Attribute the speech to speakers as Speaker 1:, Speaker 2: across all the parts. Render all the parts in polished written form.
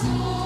Speaker 1: live.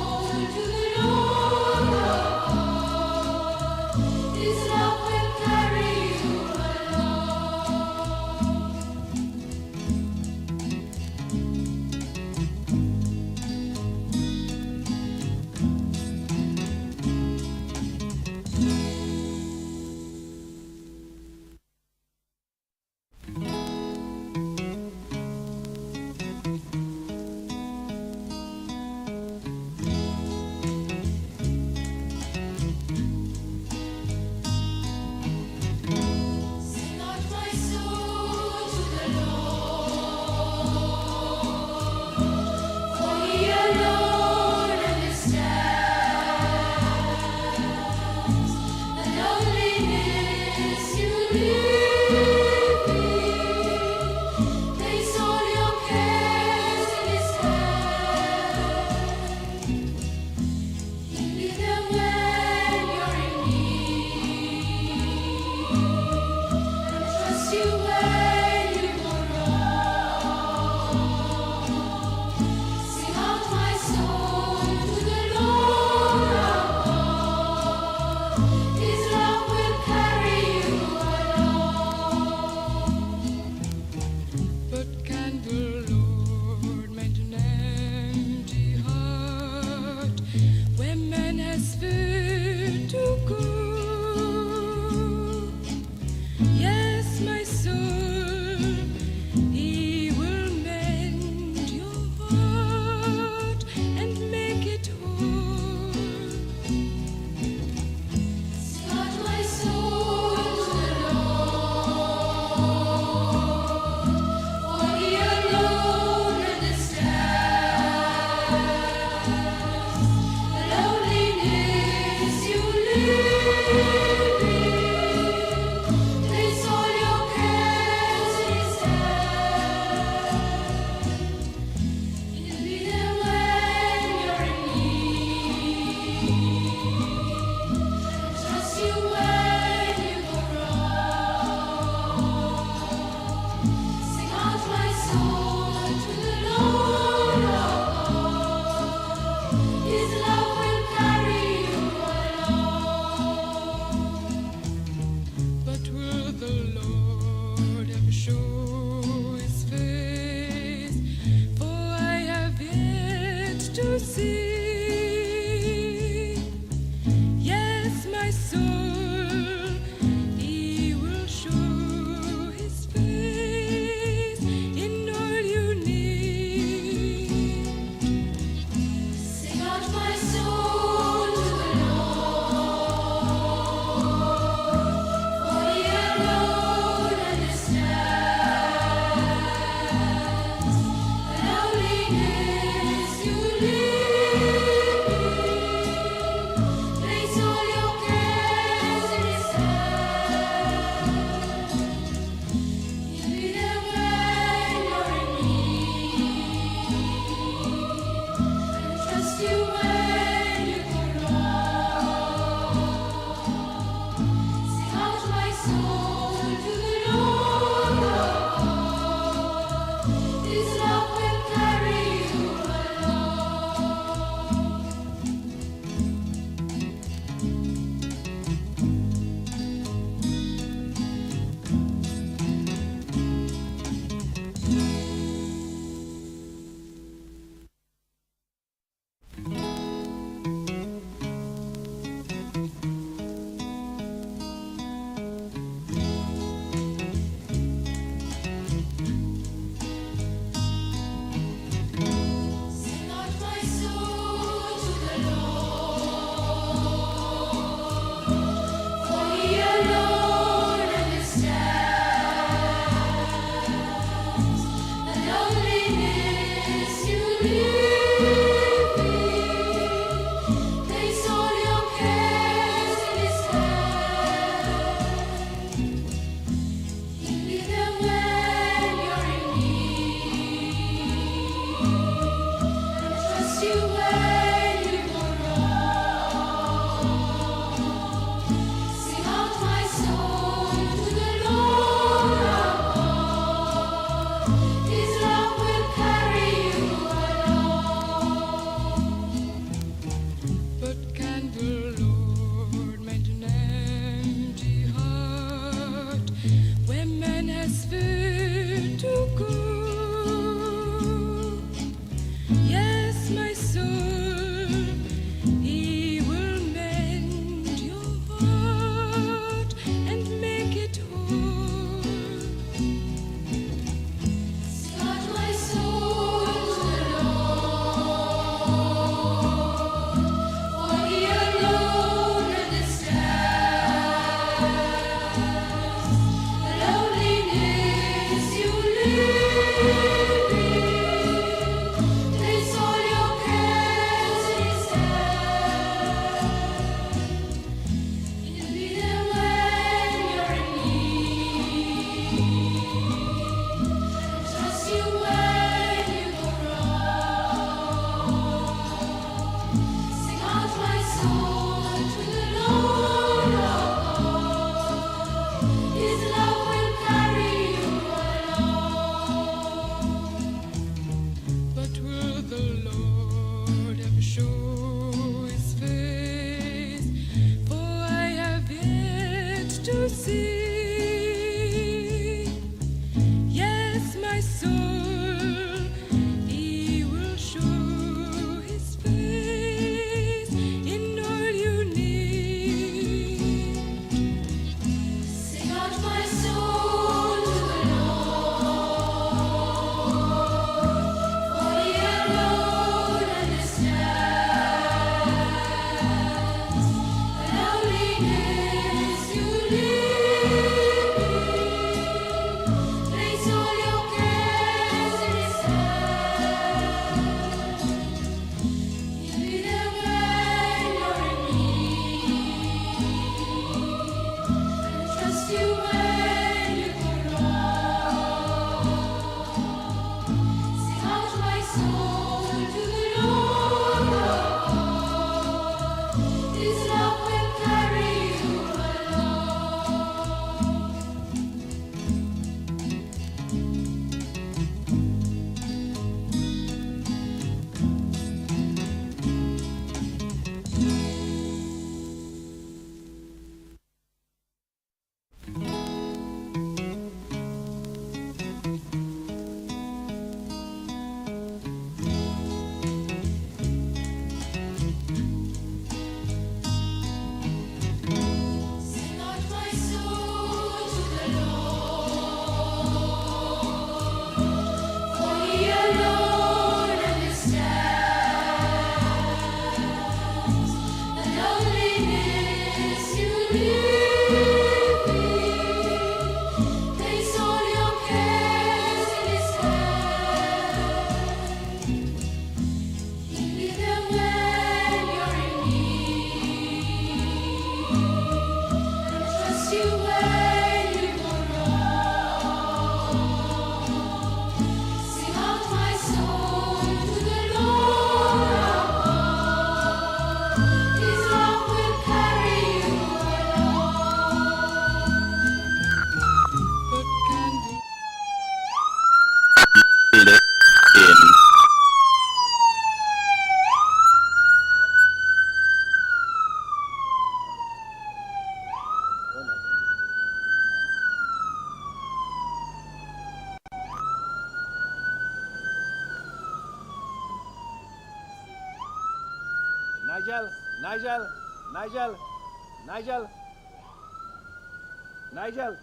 Speaker 1: Nigel,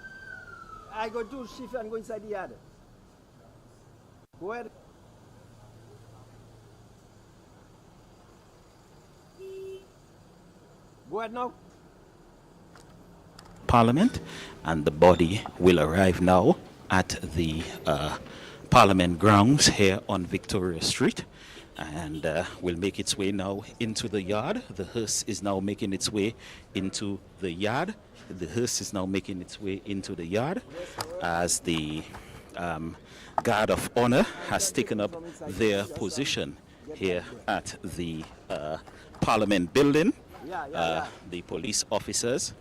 Speaker 1: I go do shift and go inside the yard. Go ahead. Go ahead now.
Speaker 2: Parliament, and the body will arrive now at the Parliament grounds here on Victoria Street, and will make its way now into the yard. The hearse is now making its way into the yard. The hearse is now making its way into the yard as the Guard of Honor has taken up their position here at the Parliament building. The police officers,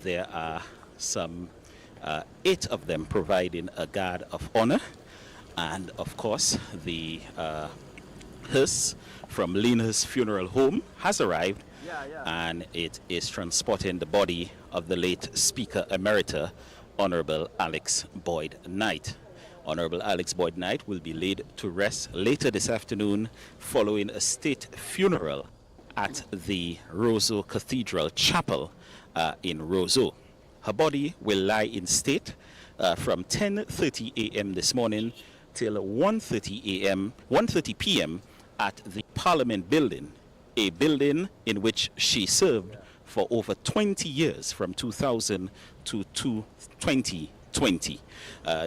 Speaker 2: there are some 8 of them providing a guard of honor, and of course the hearse from Lena's funeral home has arrived, and it is transporting the body of the late Speaker Emerita, Honorable Alix Boyd Knight. Honorable Alix Boyd Knight will be laid to rest later this afternoon following a state funeral at the Roseau Cathedral Chapel in Roseau. Her body will lie in state from 10:30 a.m. this morning till 1:30 p.m. at the Parliament building, a building in which she served for over 20 years, from 2000 to 2020.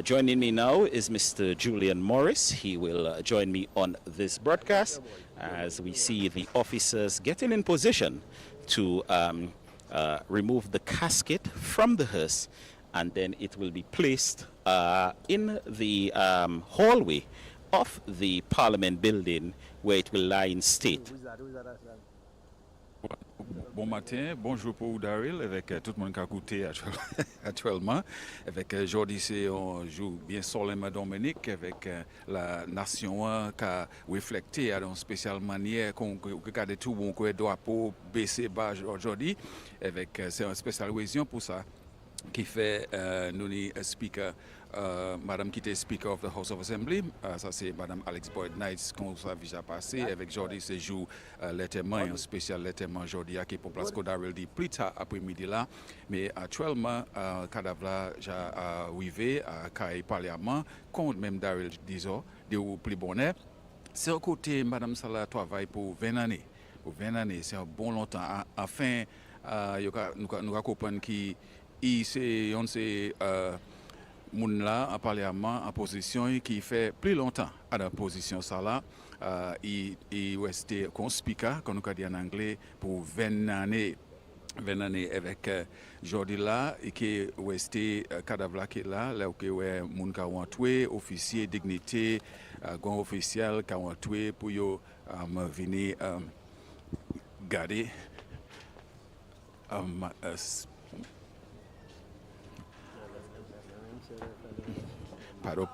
Speaker 2: Joining me now is Mr. Julian Morris. He will join me on this broadcast as we see the officers getting in position to remove the casket from the hearse, and then it will be placed in the hallway of the Parliament building, where it will lie in state.
Speaker 3: Bon matin, bonjour pour Daryl, avec tout le monde qui a écouté actuellement. Avec aujourd'hui, c'est un jour bien solemn Dominique, avec la nation qui a reflété à une spéciale manière qu'on regarde tout bon qu'on doit pour baisser bas aujourd'hui. Avec c'est une spéciale occasion pour ça qui fait nous les speaker. Madame qui était Speaker of the House of Assembly, ça c'est Madame Alix Boyd Knights qu'on a déjà passé avec Jordi ce jour l'étément, un spécial l'étément Jordi qui est pour place Darrell dit plus tard après-midi là, mais actuellement cadavre là j'ai arrivé à Caille Parlement contre même Darrell disons de plus bonheur. C'est un côté Madame Salah travaille pour 20 années. Pour 20 années, c'est un bon longtemps. Enfin, nous comprenons qui c'est moun là en parlement en position qui fait plus longtemps à la position ça là il resté comme speaker comme on dit en anglais pour 20 années avec Jordi là et qui est resté cadavre là qui est là que ouais moun ka tué officier dignité grand officiel ka tué pour yo venir garder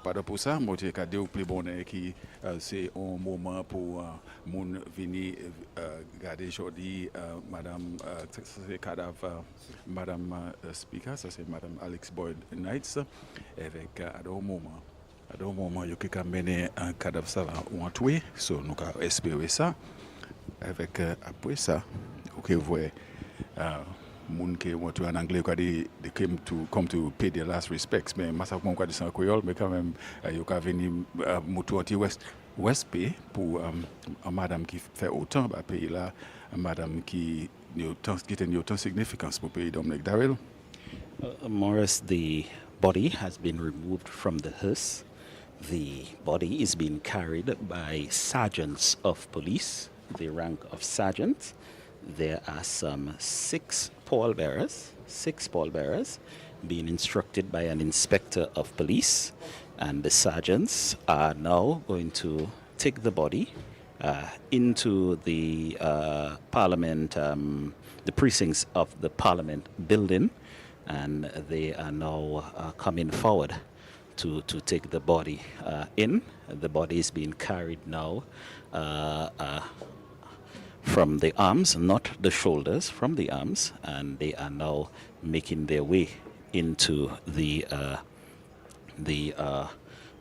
Speaker 3: Pas pour ça, moi j'ai cadé au plus bon qui c'est un moment pour mon venir garder aujourd'hui Madame c'est cadavre Madame Speaker, ça c'est Madame Alix Boyd Knights avec à un moment il y a quelqu'un mené un cadavre ça là ou en tué, so nous avons espéré ça avec après ça ok vous voyez moun qui want to en anglais quoi they came to come to pay their last respects mais massa kon quoi de sans créole mais quand même yo ka venir mutu anti west pay pour madame qui fait autant ba pays là madame qui a autant significance pour pays Dominic Darrell.
Speaker 2: Morris, the body has been removed from the hearse. The body is being carried by sergeants of police, the rank of sergeant. There are some six pallbearers being instructed by an inspector of police, and the sergeants are now going to take the body into the parliament, the precincts of the parliament building, and they are now coming forward to take the body in. The body is being carried now from the arms, not the shoulders, from the arms, and they are now making their way into the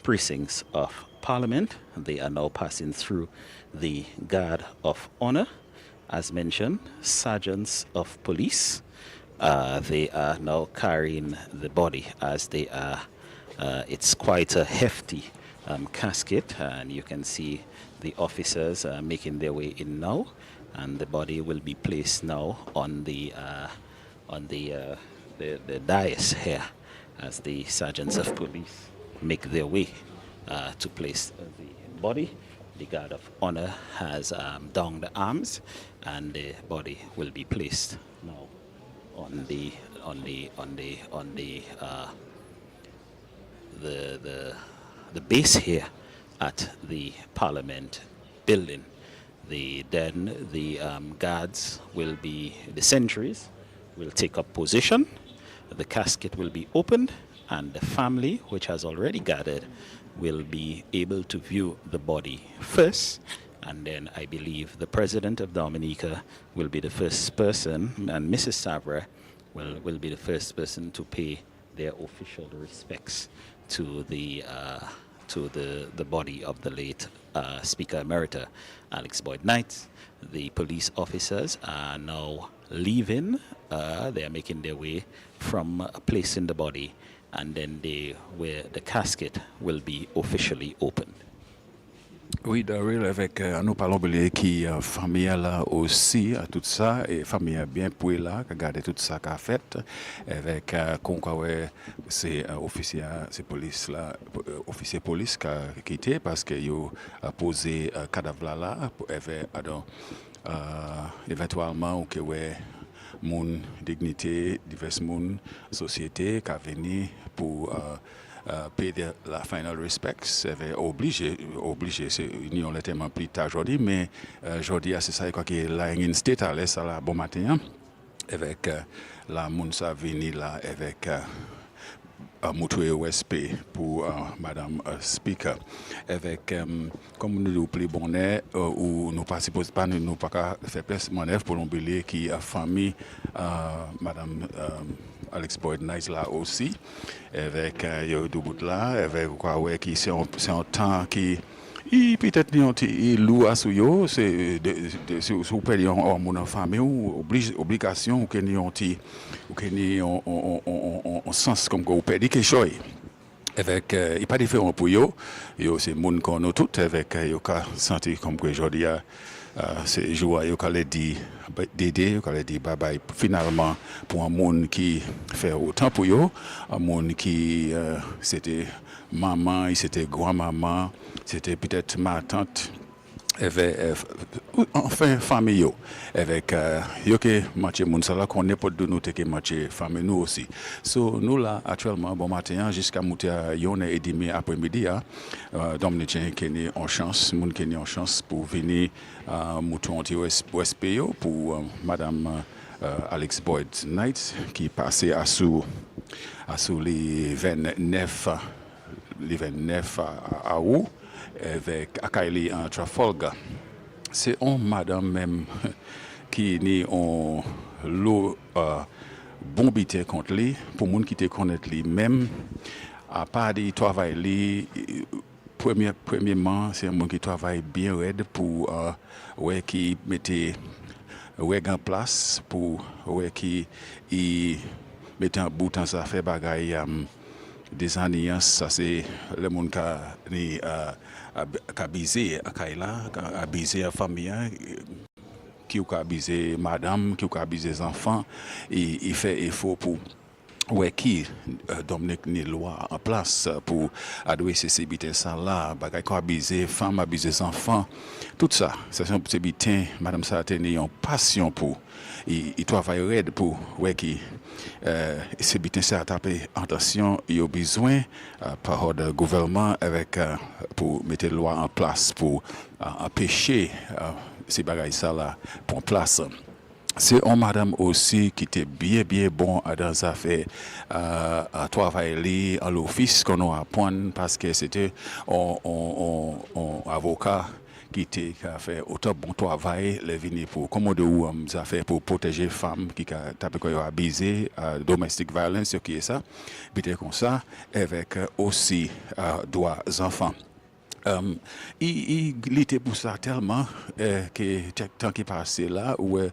Speaker 2: precincts of Parliament. They are now passing through the guard of honor, as mentioned, sergeants of police. They are now carrying the body as they are. It's quite a hefty casket, and you can see the officers making their way in now, and the body will be placed now on the dais here as the sergeants of police make their way to place the body. The guard of honor has donned the arms, and the body will be placed now on the base here at the Parliament building. The guards will be, the sentries will take up position, the casket will be opened, and the family, which has already gathered, will be able to view the body first, and then I believe the President of Dominica will be the first person, and Mrs. Savra will be the first person to pay their official respects to the body of the late Speaker Emerita, Alix Boyd Knights. The police officers are now leaving. They are making their way from placing the body, and then where the casket will be officially opened.
Speaker 3: Oui, Daryl, avec nous parlons de qui famille là aussi à tout ça et famille bien pour là qui garder tout ça qu'a fait avec c'est officier c'est police là officier police qui a quitté parce que yo a posé cadavre là éventuellement ou que ouais mon dignité divers mon société qui a venu pour payer la final respects, c'est obligé, c'est union est tellement plus tard aujourd'hui, mais aujourd'hui, c'est ça, quoi, que la state à l'aise à la bon matin, avec la Mounsa vini là, avec Moutoué OSP pour Madame Speaker, avec, comme nous nous plaît bonnet, ou nous pas supposons pas, nous pas faire plus manœuvre pour l'embellir qui a famille Madame Alix Boyd Nice là aussi, avec yo bout là, avec quoi ouais qui c'est un temps qui peut-être il loue à sous c'est sous perdre en famille ou obligation ou que ni on sens comme que vous perdez quelque chose avec il pas différent pour yo c'est monde qu'on nous tout avec yo ka senti comme que aujourd'hui c'est joie yo ka le dit Dédé yo ka le dit bye bye finalement pour un monde qui fait autant pour yo un monde qui c'était maman c'était grand-maman c'était peut-être ma tante enfin famille avec yo que match moun ça là qu'on n'est pas de nous que match famille nous aussi so nous là actuellement bon matin jusqu'à monter à 1h30 après-midi Dominicain qui est en chance moun qui est en chance pour venir mouton OSPO pour madame Alix Boyd Knight qui passait à sous les 29 à août avec Akaili en Trafalgar. C'est un madame même qui n'est en l'eau bon bité contre lui, pour moun qui te connaît lui même, à part de travailler premièrement, c'est un monde qui travaille bien raide pour ouais qui mettait ouais en place pour ouais qui mettait en bout dans sa fait bagaille des années ça c'est le monde qui a bisé à Kaila, a bisé à famille, qui a bisé madame, qui a bisé les enfants, et il fait effort pour ouais qui Dominique ni loi en place pour adresser ces bitins ça là, bagay qui a bisé femme, a bisé les enfants, tout ça, c'est un petit bitin, madame ça a tenu une passion pour il travaille raide pour ouais qui ces bitins ça a tapé attention il y a besoin par le gouvernement avec pour mettre la loi en place pour empêcher ces bagailles ça là pour place. C'est un madame aussi qui était bien bon dans les affaires à travailler à l'office qu'on a appris parce que c'était un avocat qui a fait autant bon travail les venir pour commander ou ça fait pour protéger les femmes qui ont abusé domestic violence qui est ça puis comme ça avec aussi droits enfants. Il était pour ça tellement que tant qu'il passé là où le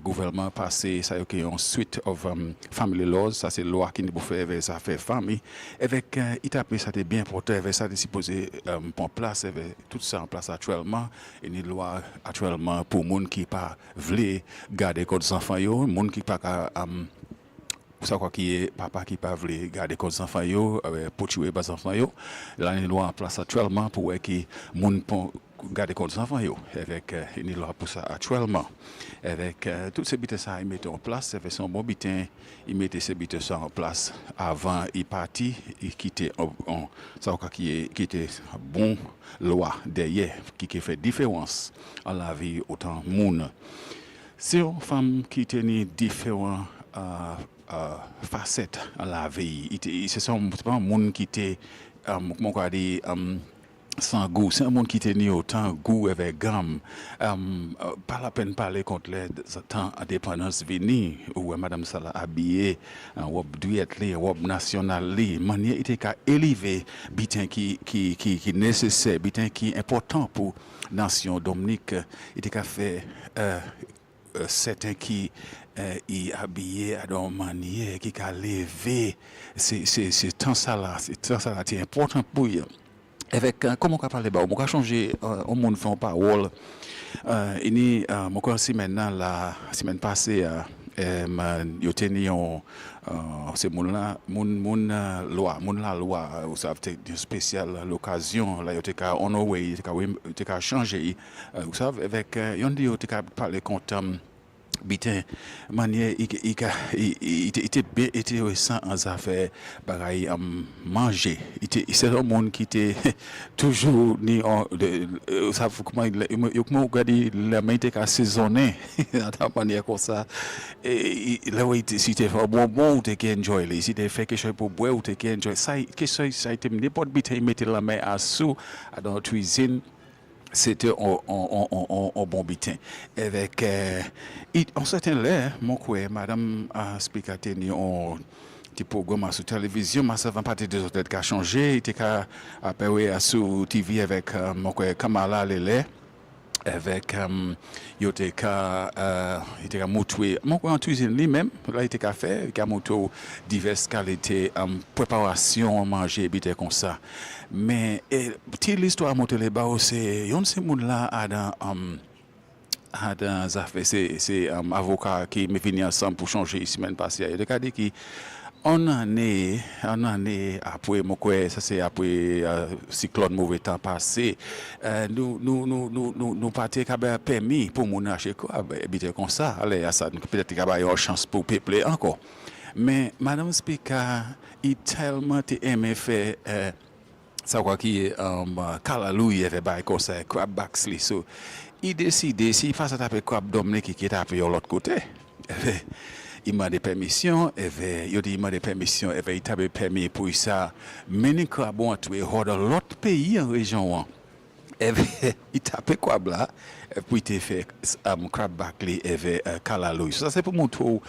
Speaker 3: gouvernement passé ça y a une suite of family laws ça c'est loi qui nous fait avec ça fait famille avec il t'a ça était bien porté avec ça supposé en place avec tout ça en place actuellement une loi actuellement pour monde qui pas veut garder les enfants yo monde qui pas ça quoi qui est papa qui pas veut garder les enfants yo pour tuer les enfants yo là une loi en place actuellement pour qui monde garder les enfants yo avec une loi pour ça actuellement avec toutes ces bites ça ils mettent en place avec son bon bitin ils mettaient ces bites ça en place avant il parti il quittait ça quoi qui était bon loi derrière qui fait différence en la vie autant monde c'est une femme qui tenait différents facettes à la vie. C'est pas un monde qui était, comment on dit, sans goût. C'est un monde qui tenait autant goût avec gamme. Pas la peine de parler contre les temps indépendance venue où Madame Salah habillée en robe douillette, robe nationale, manière était qu'à élever bitin qui nécessaire, bitin qui est important pour nation Dominique, était qu'à faire certains qui est habillé à une manière qui a levé c'est tant ça là c'est important pour eux avec comment on peut parler on peut changer au monde fait parole il mon semaine la semaine passée yo tenu c'est la loi vous savez une spéciale l'occasion là yo te ka on way te ka changer vous savez avec on dit yo te ka parler contre Bitin, manière, il était bien intéressant en affaires, pareil, manger. C'est un monde qui était toujours, ça, comment il regarde la main était assaisonnée, dans manière comme ça. Et là où si tu fais un bonbon, tu peux enjoy. Si tu fais quelque chose pour boire, tu peux enjoy. Ça a été n'importe bitin, il mettait la main à sous, dans la cuisine. C'était un bon bitin. Avec, en certain là, mon coué, madame a expliqué un petit programme sur télévision, mais ça va pas des autres qui a changé. Il était apparu sur TV avec mon coué Kamala Lele. Avec il était montré mon en cuisine lui-même là il était fait il a montré diverses qualités préparation manger bité comme ça mais petite l'histoire monter les bas c'est yon ces monde là a dans affaires c'est avocat qui me venu ensemble pour changer semaine passée il a dit qui on en est après mon quoi ça c'est après cyclone mauvais temps passé nous partir permis pour mon acheter quoi habiter comme ça allez à ça peut-être qu'il y a une chance pour peupler encore mais madame speaker il tellement aimé faire ça quoi qui Kalalou il avait bail comme ça crab backsli so il décide si face à taper crab Dominique qui est tapé de l'autre côté il m'a des permissions il m'a des permissions il t'a permis pour ça mener crab on tuer de l'autre pays en région il tapé crab là puis il fait crab backsli Kalalou ça c'est pour montrer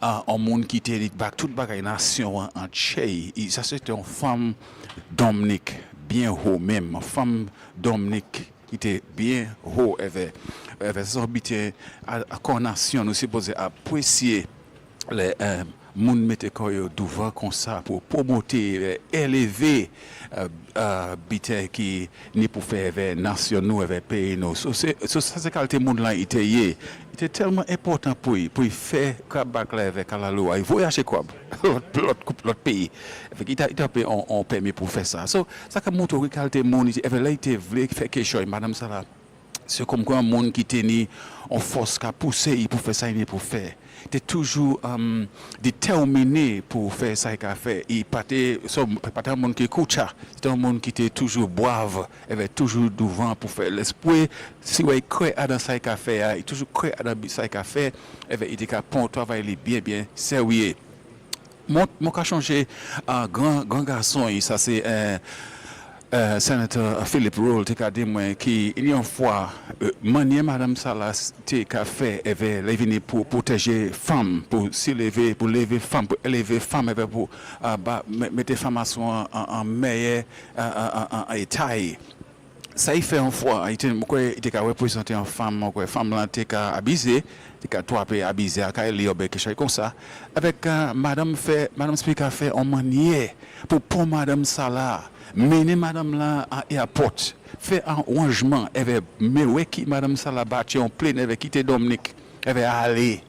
Speaker 3: un monde qui était toute bagaille nation en chey ça c'est une femme Dominique bien haut même femme Dominique qui était bien haut avait habité à nation nous supposé apprécier les moun mette koyo devant comme ça pour promouvoir élever bité qui ni pour faire vers nation nous avec pays nous ça c'est qualité monde là il était tellement important pour faire crab là avec la loi il voyager quoi l'autre pays il a on permis pour faire ça ça comme montre qualité monde il avait là il voulait faire quelque chose madame ça là c'est comme quoi un monde qui tenait en force qui a poussé pour faire ça il pour faire était toujours déterminé pour faire ça qu'il a fait il pas un monde qui écoute c'était un monde qui était toujours brave il avait toujours devant pour faire l'espoir si il croit dans ça qu'il a fait il toujours croit dans ça qu'il a fait il était capable de travailler bien sérieux mon cas changé grand garçon ça c'est sénateur Philippe Roll a dit qui il y a une fois manière madame Salas a fait elle venir pour protéger femmes pour s'élever pour lever femmes pour élever femmes pour mettre femmes en meilleur état ça il fait une fois il était représenter une femme là était abusé était trompé abusé à quelque chose comme ça avec madame speaker fait en manière pour madame Salah mener madame là à airport fait un rangement avec mais qui madame Salah battu en plein avec quitter Dominique elle va aller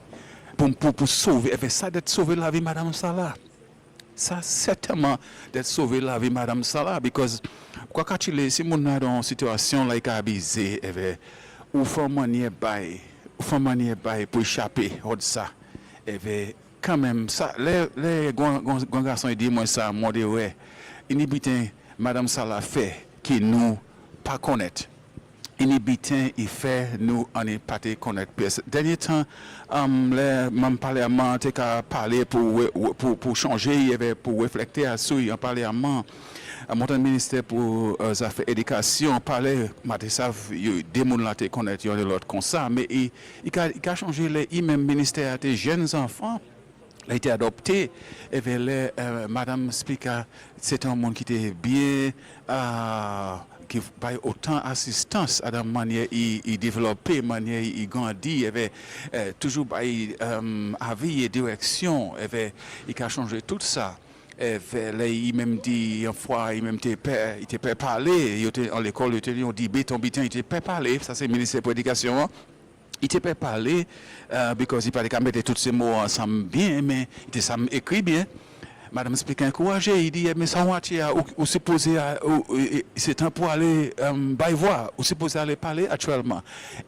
Speaker 3: pour sauver avec ça d'être sauver la vie madame Salah ça certainement d'être sauver la vie madame Salah because quoi quand tu les si mon dans une situation là qui abusé ou faut manière bail pour échapper de ça quand même ça les grands garçons ils disent moi ça moi de ouais inibitin madame Salah fait qui nous pas connaître inibitin il fait nous on est pas connaître dernier temps le parlement t'ai parler pour changer il y avait pour réfléchir à sur en parlement mon ministère pour affaires éducation parlait matin ça des monde là te connaître de l'autre comme ça mais il a changé les même ministère des jeunes enfants a été adopté et madame speaker c'est un monde qui était bien qui pas autant assistance à la manière il développait manière il grandit il avait toujours avis et direction il a changé tout ça il même dit une fois il même était prêt parler il était à l'école il était dit béton bitin il était prêt parler ça c'est ministère pour l'éducation il était prêt parler because il parlait qu'à mettre tous ces mots ensemble bien mais il était ça écrit bien madame speaker encouragé il dit mais ça ou supposé c'est temps pour aller voir ou supposé aller parler actuellement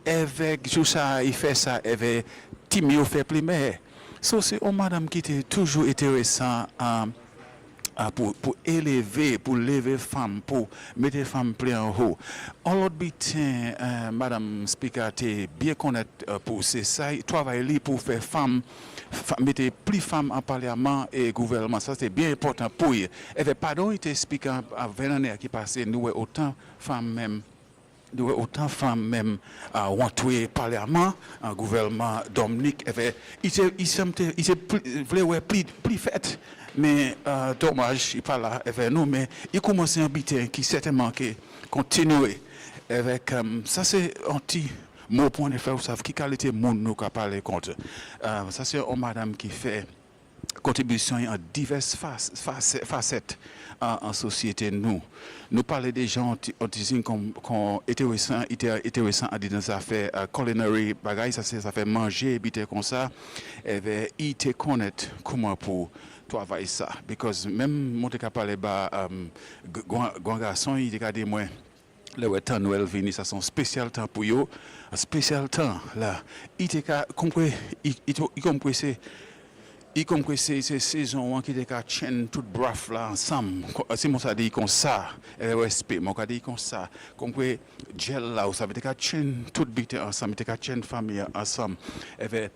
Speaker 3: avec tout ça il fait ça avec team yo fait primaire. So c'est une madame qui était toujours intéressant pour élever, pour lever femmes, pour mettre les femmes plus en haut. En l'autre bitin, Madame Speaker était bien connaître pour ça, travailler pour faire femmes, mettre plus femmes en parlement et gouvernement. Ça c'était bien important pour eux. Et pardon, il était Speaker à 20 années qui passait, nous autant femmes même. Autant de femmes même à rentrer parlement, un gouvernement Dominique, il s'est plus fait, mais dommage, il pas là avec nous, mais il commence à habiter qui certainement qui continuer avec ça c'est anti mon point de vue, vous savez qui qualité monde nous qu'a parler contre. Ça c'est une madame qui fait contribution en diverses facettes en société. Nous parlons des gens qui sont intéressants à dire dans ça fait culinary bagaille, ça fait manger habiter comme ça, et il te connaît comment pour travailler ça, because même mon te parler grand garçon il te dit moi le temps Noël vini ça son spécial temps pour eux, un spécial temps là il te compris il compris y compris ces saisons qui étaient chaîne toute bref là ensemble c'est mon ça dit comme ça respect mon dit comme ça compris gel là ça veut dire chaîne toute bite ensemble était chaîne famille ensemble et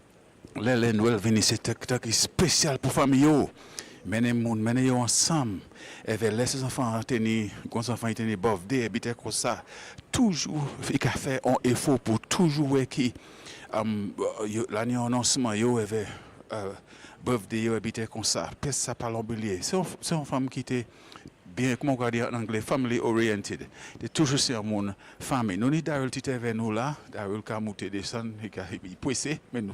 Speaker 3: les Noël venir c'est spécial pour famille mener ensemble et laisser enfants tenir grands enfants tenir birthday bite comme ça toujours il a fait un effort pour toujours qui l'année annoncement yo avait birthday yo habité comme ça pèse ça pas l'oublier c'est une femme qui était bien comment on dit en anglais family oriented c'est toujours c'est un monde famille nous ni Daryl tu t'es avec nous là Daryl ka monter descendre il pressé mais nous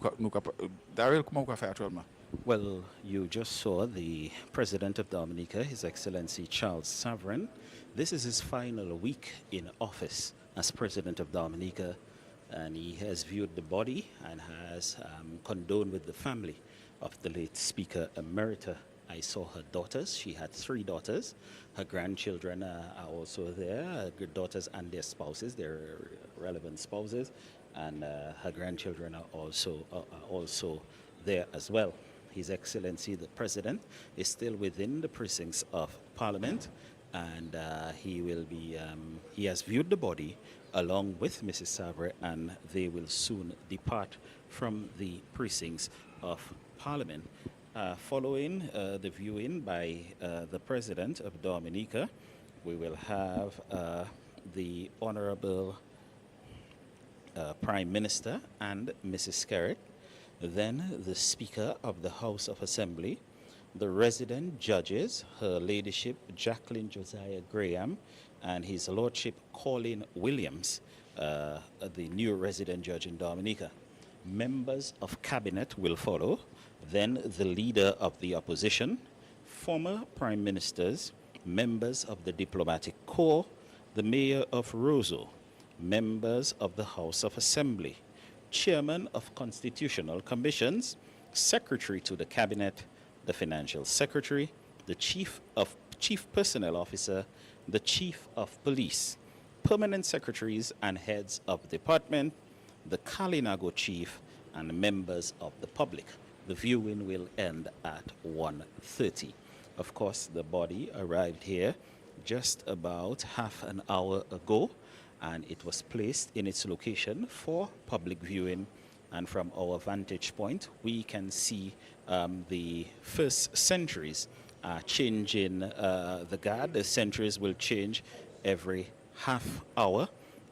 Speaker 3: Daryl comment on va faire actuellement.
Speaker 2: Well, you just saw the President of Dominica, His Excellency Charles Sovereign. This is his final week in office as President of Dominica, and he has viewed the body and has condoned with the family of the late Speaker Emerita. I saw her daughters. She had 3 daughters. Her grandchildren are also there, her daughters and their spouses, their relevant spouses, and her grandchildren are also there as well. His Excellency the President is still within the precincts of Parliament, and he has viewed the body along with Mrs. Savre, and they will soon depart from the precincts of Parliament. Following the viewing by the President of Dominica, we will have the Honorable Prime Minister and Mrs. Skerritt, then the Speaker of the House of Assembly, the resident judges, Her Ladyship Jacqueline Josiah Graham and His Lordship Colin Williams, the new resident judge in Dominica. Members of Cabinet will follow, then the Leader of the Opposition, former Prime Ministers, members of the Diplomatic Corps, the Mayor of Roseau, members of the House of Assembly, Chairman of Constitutional Commissions, Secretary to the Cabinet, the Financial Secretary, the Chief Personnel Officer, the Chief of Police, Permanent Secretaries and Heads of Department, the Kalinago Chief, and members of the public. The viewing will end at 1:30. Of course, the body arrived here just about half an hour ago, and it was placed in its location for public viewing. And from our vantage point, we can see the first sentries changing the guard. The sentries will change every half hour,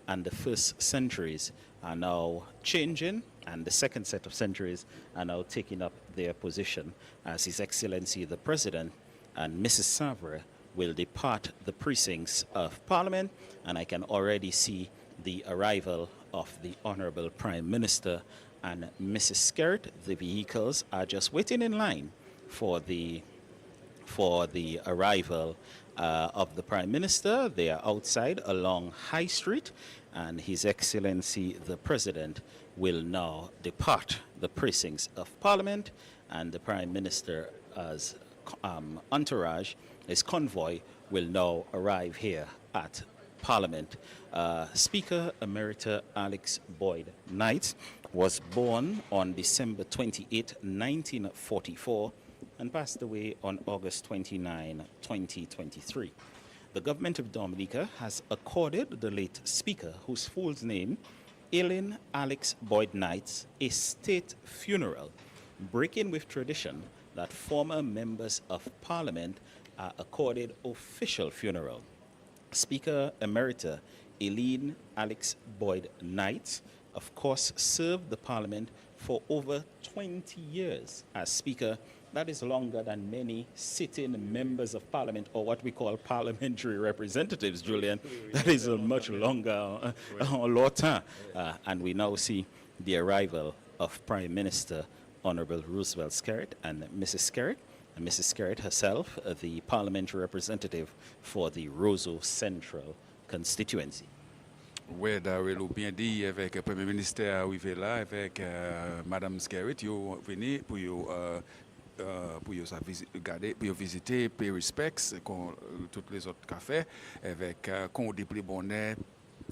Speaker 2: and the first sentries are now changing, and the second set of sentries are now taking up their position as His Excellency the President and Mrs. Savre will depart the precincts of Parliament, and I can already see the arrival of the Honorable Prime Minister and Mrs. Skerritt. The vehicles are just waiting in line for the arrival of the Prime Minister. They are outside along High Street, and His Excellency the President will now depart the precincts of Parliament, and the Prime Minister's entourage, his convoy, will now arrive here at Parliament. Speaker Emerita Alix Boyd Knight was born on December 28, 1944, and passed away on August 29, 2023. The government of Dominica has accorded the late speaker, whose full name, Alix Boyd Knight, a state funeral, breaking with tradition that former members of parliament are accorded official funeral. Speaker Emerita Alix Boyd Knight, of course, served the parliament for over 20 years as speaker. That is longer than many sitting members of parliament, or what we call parliamentary representatives, Julian. That is a much longer long time. And we now see the arrival of Prime Minister Honorable Roosevelt Skerrit and Mrs. Skerrit. And Mrs. Skerrit herself, the parliamentary representative for the Roseau Central constituency.
Speaker 3: Oui, Daryl, ou bien dit avec le Premier ministre arrivé là, avec Madame Skerrit, yo venu pour visiter, payer respects, tous les autres cafés, avec qu'on déplie bonnet,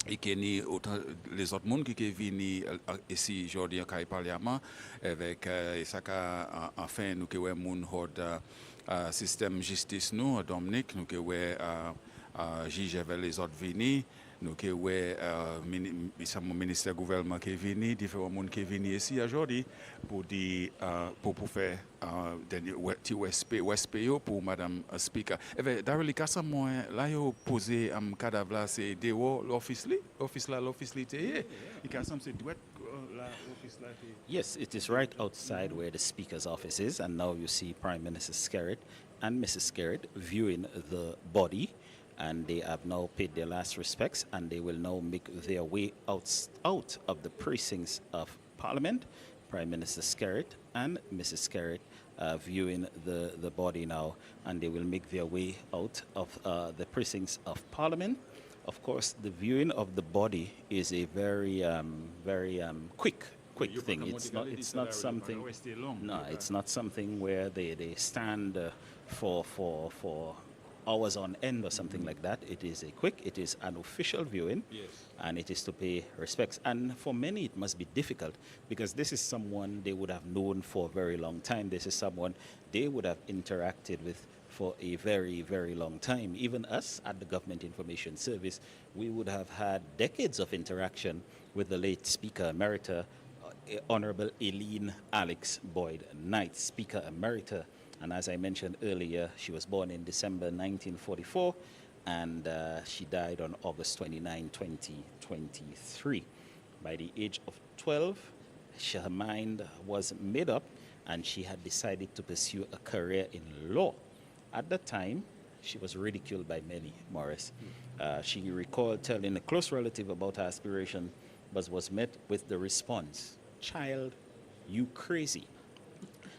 Speaker 3: et qu'il y a autant les autres monde qui viennent ici aujourd'hui au Parlement, avec ça enfin nous qui avons un système justice nous, Dominique, nous qui avons juge avec les autres venus. Nous avons un ministère gouvernement qui est venu, différents monde qui est venu ici aujourd'hui pour faire un WSPO pour Madame Speaker. Et Daryl, quand moi là yo posé un cadavre là, c'est dehors l'office là et quand ça c'est douette là office là.
Speaker 2: Yes, it is right outside where the speaker's office is, and now you see Prime Minister Skerrit and Mrs. Skerrit viewing the body. And they have now paid their last respects, and they will now make their way out of the precincts of Parliament. Prime Minister Skerrit and Mrs. Skerrit viewing the body now, and they will make their way out of the precincts of Parliament. Of course, the viewing of the body is a very quick thing. It's not something. No, it's not something where they stand for hours on end or something like that. It is it is an official viewing,
Speaker 3: yes.
Speaker 2: And it is to pay respects. And for many, it must be difficult because this is someone they would have known for a very long time. This is someone they would have interacted with for a very, very long time. Even us at the Government Information Service, we would have had decades of interaction with the late Speaker Emerita, Honorable Alix Boyd Knight, Speaker Emerita. And as I mentioned earlier, she was born in December 1944, and she died on August 29, 2023. By the age of 12, her mind was made up, and she had decided to pursue a career in law. At that time, she was ridiculed by many, Morris. She recalled telling a close relative about her aspiration, but was met with the response, "Child, you crazy.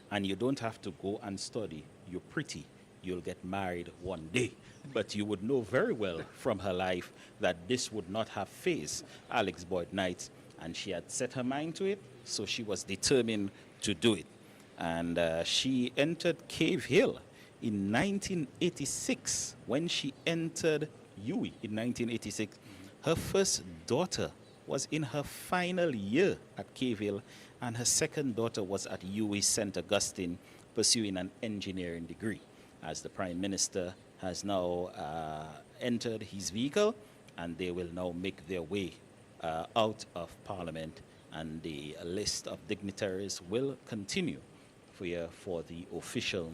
Speaker 2: And you don't have to go and study. You're pretty. You'll get married one day." But you would know very well from her life that this would not have fazed Alix Boyd Knight, and she had set her mind to it, so she was determined to do it. And she entered Cave Hill in 1986. When she entered UWI in 1986, her first daughter was in her final year at Cave Hill, and her second daughter was at UWI St. Augustine pursuing an engineering degree. As the Prime Minister has now entered his vehicle, and they will now make their way out of Parliament, and the list of dignitaries will continue for the official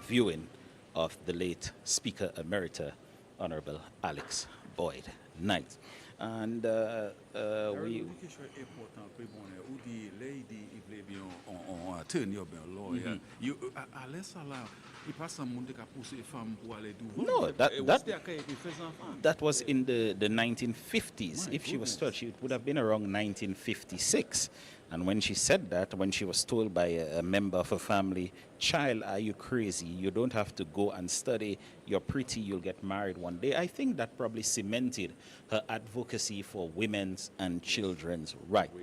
Speaker 2: viewing of the late Speaker Emerita, Honorable Alix Boyd Knight. And we no, that was in the 1950s. If she was told, it would have been around 1956. And when she said that, when she was told by a member of her family, "Child, are you crazy? You don't have to go and study. You're pretty. You'll get married one day." I think that probably cemented her advocacy for women's and children's rights.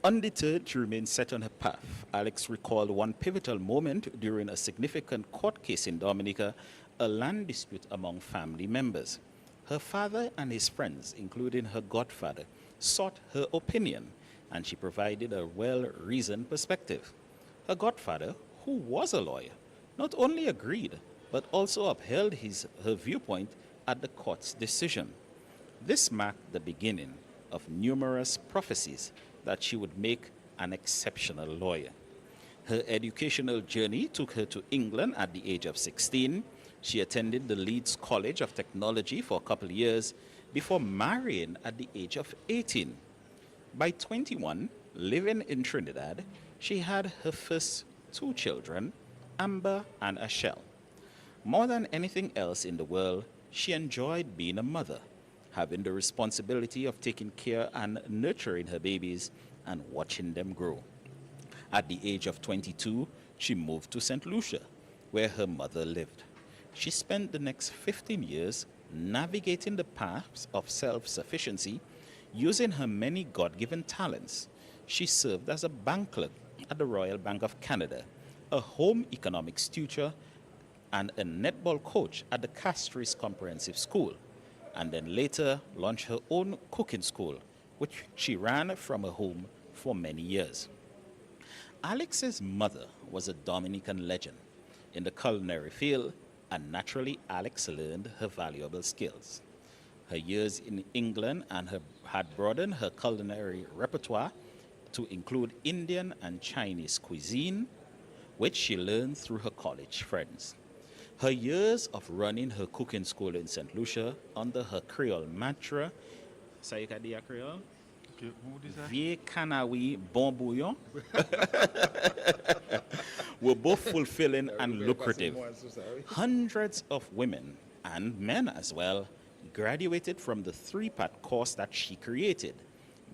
Speaker 2: Undeterred to remain set on her path, Alix recalled one pivotal moment during a significant court case in Dominica, a land dispute among family members. Her father and his friends, including her godfather, sought her opinion, and she provided a well-reasoned perspective. Her godfather, who was a lawyer, not only agreed, but also upheld her viewpoint at the court's decision. This marked the beginning of numerous prophecies that she would make an exceptional lawyer. Her educational journey took her to England at the age of 16. She attended the Leeds College of Technology for a couple of years before marrying at the age of 18. By 21, living in Trinidad, she had her first two children, Amber and Ashell. More than anything else in the world, she enjoyed being a mother, having the responsibility of taking care and nurturing her babies and watching them grow. At the age of 22, she moved to St. Lucia, where her mother lived. She spent the next 15 years navigating the paths of self-sufficiency using her many God-given talents. She served as a bank clerk at the Royal Bank of Canada, a home economics tutor, and a netball coach at the Castries Comprehensive School, and then later launched her own cooking school, which she ran from her home for many years. Alix's mother was a Dominican legend in the culinary field, and naturally Alix learned her valuable skills. Her years in England had broadened her culinary repertoire to include Indian and Chinese cuisine, which she learned through her college friends. Her years of running her cooking school in St. Lucia under her Creole mantra, Sayikadia Creole? Vieux canawi bon bouillon, were both fulfilling and lucrative. Hundreds of women, and men as well, graduated from the three-part course that she created,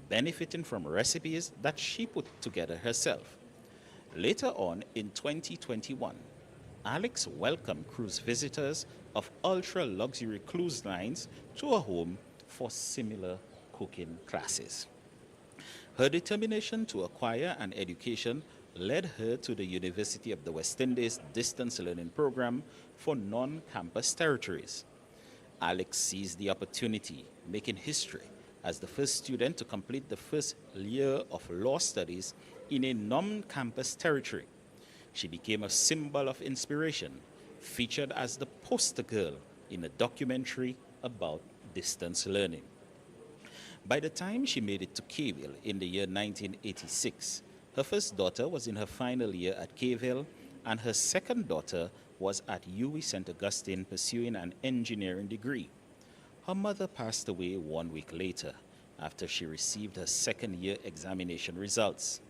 Speaker 2: benefiting from recipes that she put together herself. Later on in 2021, Alix welcomed cruise visitors of ultra-luxury cruise lines to her home for similar cooking classes. Her determination to acquire an education led her to the University of the West Indies distance learning program for non-campus territories. Alix seized the opportunity, making history as the first student to complete the first year of law studies in a non-campus territory. She became a symbol of inspiration, featured as the poster girl in a documentary about distance learning. By the time she made it to Kayville in the year 1986, her first daughter was in her final year at Kayville, and her second daughter was at UWI St. Augustine pursuing an engineering degree. Her mother passed away 1 week later after she received her second-year examination results.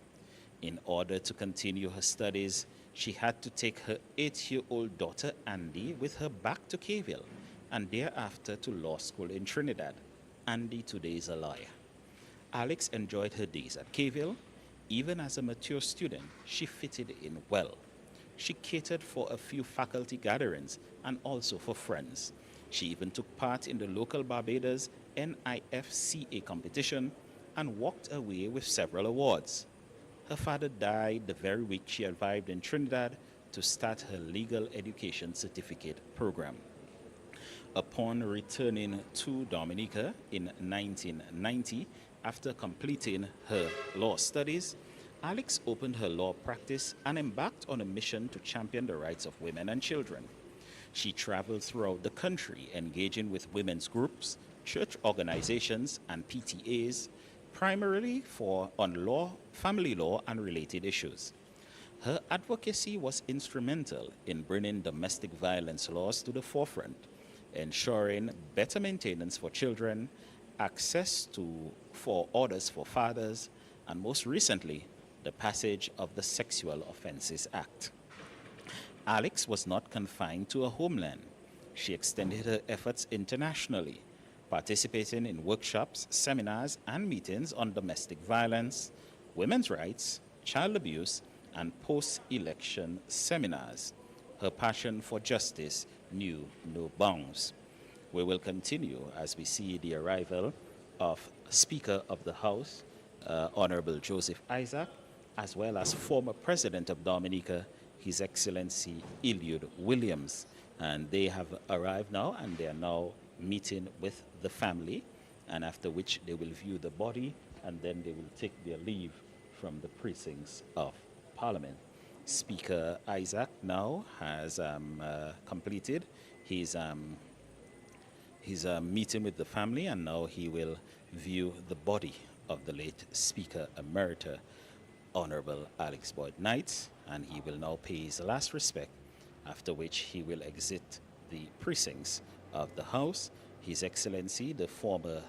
Speaker 2: In order to continue her studies, she had to take her 8-year-old daughter Andy with her back to Kayville and thereafter to law school in Trinidad. Andy today is a lawyer. Alix enjoyed her days at Kayville. Even as a mature student, she fitted in well. She catered for a few faculty gatherings and also for friends. She even took part in the local Barbados NIFCA competition and walked away with several awards. Her father died the very week she arrived in Trinidad to start her legal education certificate program. Upon returning to Dominica in 1990, after completing her law studies, Alix opened her law practice and embarked on a mission to champion the rights of women and children. She traveled throughout the country, engaging with women's groups, church organizations, and PTAs, primarily on law, family law, and related issues. Her advocacy was instrumental in bringing domestic violence laws to the forefront, ensuring better maintenance for children, access for orders for fathers, and most recently, the passage of the Sexual Offences Act. Alix was not confined to her homeland. She extended her efforts internationally, participating in workshops, seminars, and meetings on domestic violence, women's rights, child abuse, and post-election seminars. Her passion for justice knew no bounds. We will continue as we see the arrival of Speaker of the House, Honorable Joseph Isaac, as well as former President of Dominica, His Excellency Eliud Williams. And they have arrived now, and they are now meeting with the family, and after which they will view the body and then they will take their leave from the precincts of Parliament. Speaker Isaac now has completed his meeting with the family, and now he will view the body of the late Speaker Emerita, Honorable Alix Boyd Knight, and he will now pay his last respect, after which he will exit the precincts of the House. His Excellency, the former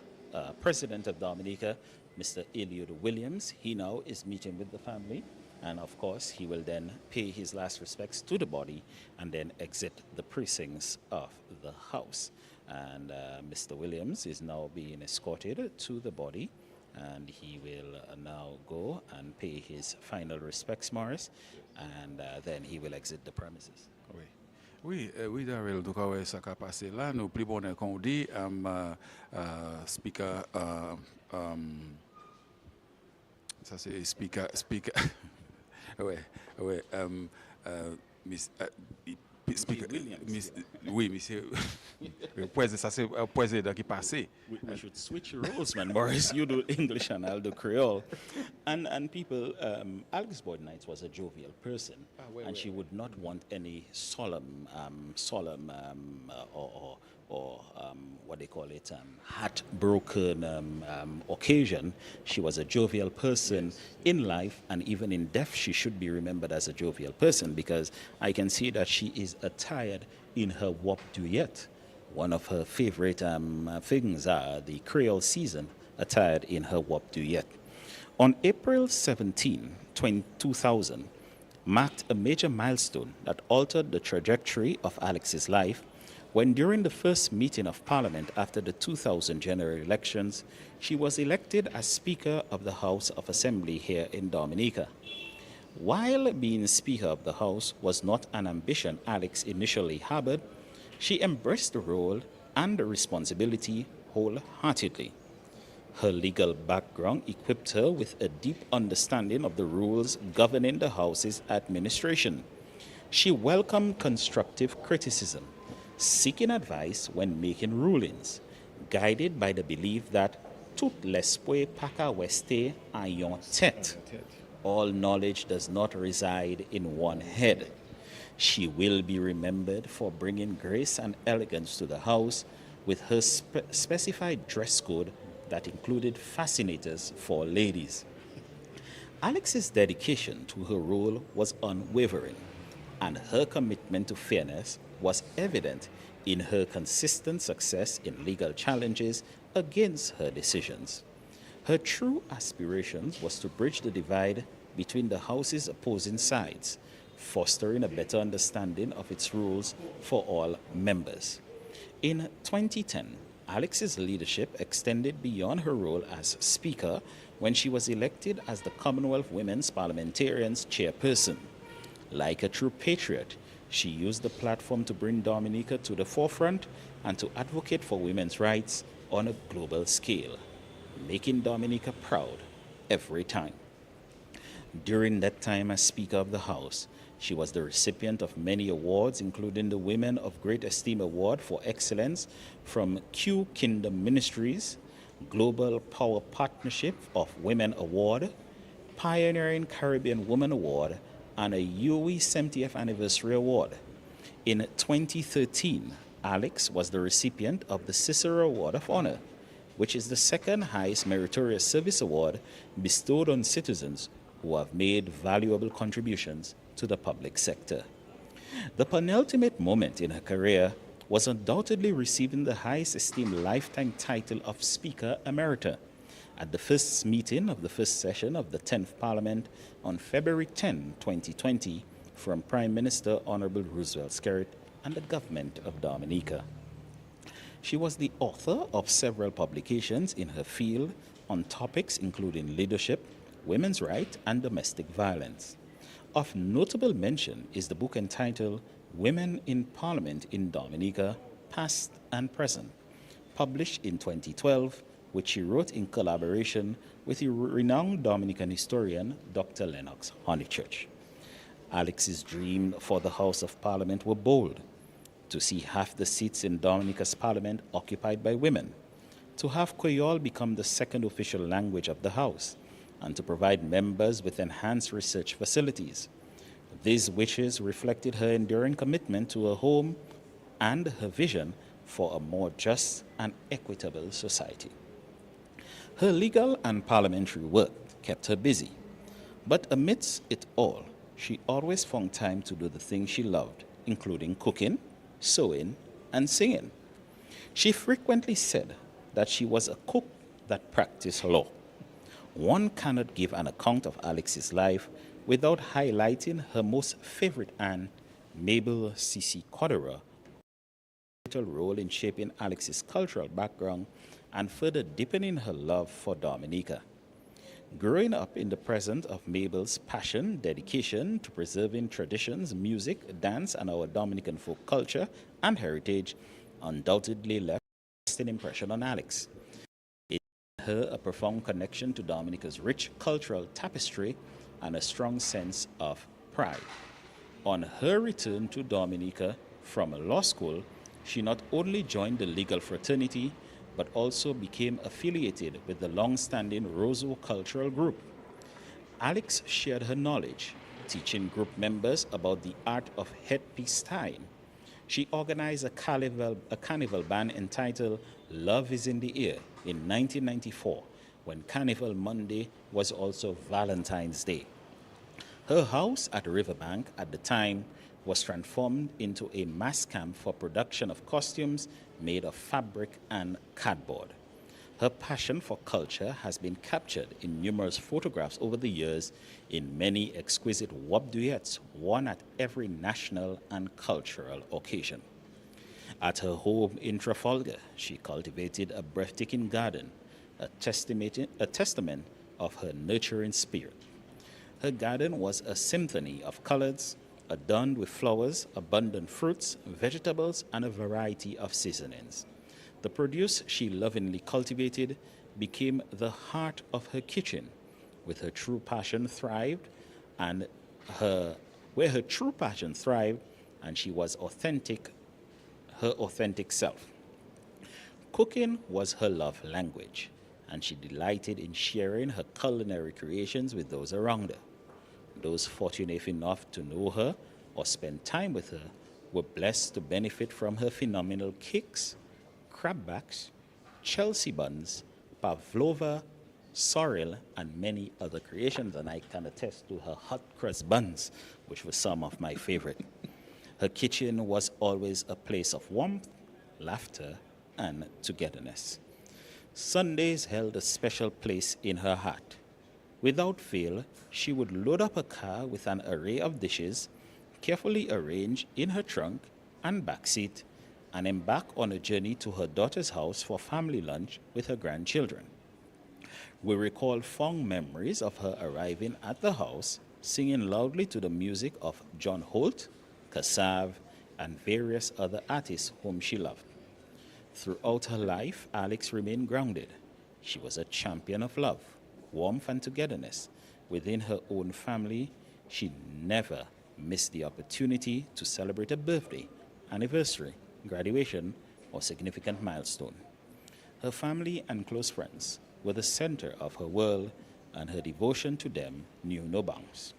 Speaker 2: President of Dominica, Mr. Eliud Williams, he now is meeting with the family, and of course he will then pay his last respects to the body and then exit the precincts of the House. And Mr. Williams is now being escorted to the body, and he will now go and pay his final respects, Morris, and then he will exit the premises.
Speaker 3: Oui. Oui, Daryl, donc ça a passé là. Nous plus bonheur qu'on dit, speaker, ça c'est speaker, ouais, miss, speaker,
Speaker 2: Williams,
Speaker 3: oui, monsieur, ça c'est président qui passé.
Speaker 2: We should switch roles, man. Morris, you do English and I'll do Creole. And people, Alix Boyd Knight was a jovial person, and she would not want any solemn or what they call it, heartbroken occasion. She was a jovial person in life, and even in death, she should be remembered as a jovial person, because I can see that she is attired in her wop duet. One of her favorite things are the Creole season, attired in her wop duet. On April 17, 2000, marked a major milestone that altered the trajectory of Alix's life, when during the first meeting of Parliament after the 2000 general elections, she was elected as Speaker of the House of Assembly here in Dominica. While being Speaker of the House was not an ambition Alix initially harbored, she embraced the role and the responsibility wholeheartedly. Her legal background equipped her with a deep understanding of the rules governing the House's administration. She welcomed constructive criticism, seeking advice when making rulings, guided by the belief that tout l'esprit paca weste a yon tête. All knowledge does not reside in one head. She will be remembered for bringing grace and elegance to the House with her specified dress code that included fascinators for ladies. Alix's dedication to her role was unwavering, and her commitment to fairness was evident in her consistent success in legal challenges against her decisions. Her true aspiration was to bridge the divide between the House's opposing sides, fostering a better understanding of its rules for all members. In 2010, Alix's leadership extended beyond her role as Speaker when she was elected as the Commonwealth Women's Parliamentarians Chairperson. Like a true patriot, she used the platform to bring Dominica to the forefront and to advocate for women's rights on a global scale, making Dominica proud every time. During that time as Speaker of the House, she was the recipient of many awards, including the Women of Great Esteem Award for Excellence from Q Kingdom Ministries, Global Power Partnership of Women Award, Pioneering Caribbean Woman Award, and a UE 70th Anniversary Award. In 2013, Alix was the recipient of the Cicero Award of Honor, which is the second highest meritorious service award bestowed on citizens who have made valuable contributions to the public sector. The penultimate moment in her career was undoubtedly receiving the highest esteemed lifetime title of Speaker Emerita at the first meeting of the first session of the 10th Parliament on February 10, 2020, from Prime Minister Honorable Roosevelt Skerrit and the government of Dominica. She was the author of several publications in her field on topics including leadership, women's rights, and domestic violence. Of notable mention is the book entitled Women in Parliament in Dominica, Past and Present, published in 2012, which she wrote in collaboration with the renowned Dominican historian Dr. Lennox Honeychurch. Alix's dream for the House of Parliament were bold: to see half the seats in Dominica's Parliament occupied by women, to have Creole become the second official language of the House, and to provide members with enhanced research facilities. These wishes reflected her enduring commitment to her home and her vision for a more just and equitable society. Her legal and parliamentary work kept her busy, but amidst it all, she always found time to do the things she loved, including cooking, sewing, and singing. She frequently said that she was a cook that practiced law. One cannot give an account of Alix's life without highlighting her most favorite aunt, Mabel C.C. Codera, vital role in shaping Alix's cultural background and further deepening her love for Dominica. Growing up in the presence of Mabel's passion, dedication to preserving traditions, music, dance, and our Dominican folk culture and heritage undoubtedly left a lasting impression on Alix. It gave her a profound connection to Dominica's rich cultural tapestry and a strong sense of pride. On her return to Dominica from law school, she not only joined the legal fraternity, but also became affiliated with the long-standing Roseau Cultural Group. Alix shared her knowledge, teaching group members about the art of headpiece tying. She organized a carnival band entitled Love is in the Air in 1994, when Carnival Monday was also Valentine's Day. Her house at Riverbank at the time was transformed into a mass camp for production of costumes made of fabric and cardboard. Her passion for culture has been captured in numerous photographs over the years in many exquisite wop duets worn at every national and cultural occasion. At her home in Trafalgar, she cultivated a breathtaking garden, a testament of her nurturing spirit. Her garden was a symphony of colors, adorned with flowers, abundant fruits, vegetables, and a variety of seasonings. The produce she lovingly cultivated became the heart of her kitchen, with her true passion thrived, and where her true passion thrived, and she was her authentic self. Cooking was her love language, and she delighted in sharing her culinary creations with those around her. Those fortunate enough to know her or spend time with her were blessed to benefit from her phenomenal cakes, crabbacks, Chelsea buns, pavlova, sorrel, and many other creations, and I can attest to her hot crust buns, which were some of my favorite. Her kitchen was always a place of warmth, laughter, and togetherness. Sundays held a special place in her heart. Without fail, she would load up a car with an array of dishes, carefully arranged in her trunk and back seat, and embark on a journey to her daughter's house for family lunch with her grandchildren. We recall fond memories of her arriving at the house, singing loudly to the music of John Holt, Kassav, and various other artists whom she loved. Throughout her life, Alix remained grounded. She was a champion of love, warmth, and togetherness. Within her own family, she never missed the opportunity to celebrate a birthday, anniversary, graduation, or significant milestone. Her family and close friends were the center of her world, and her devotion to them knew no bounds.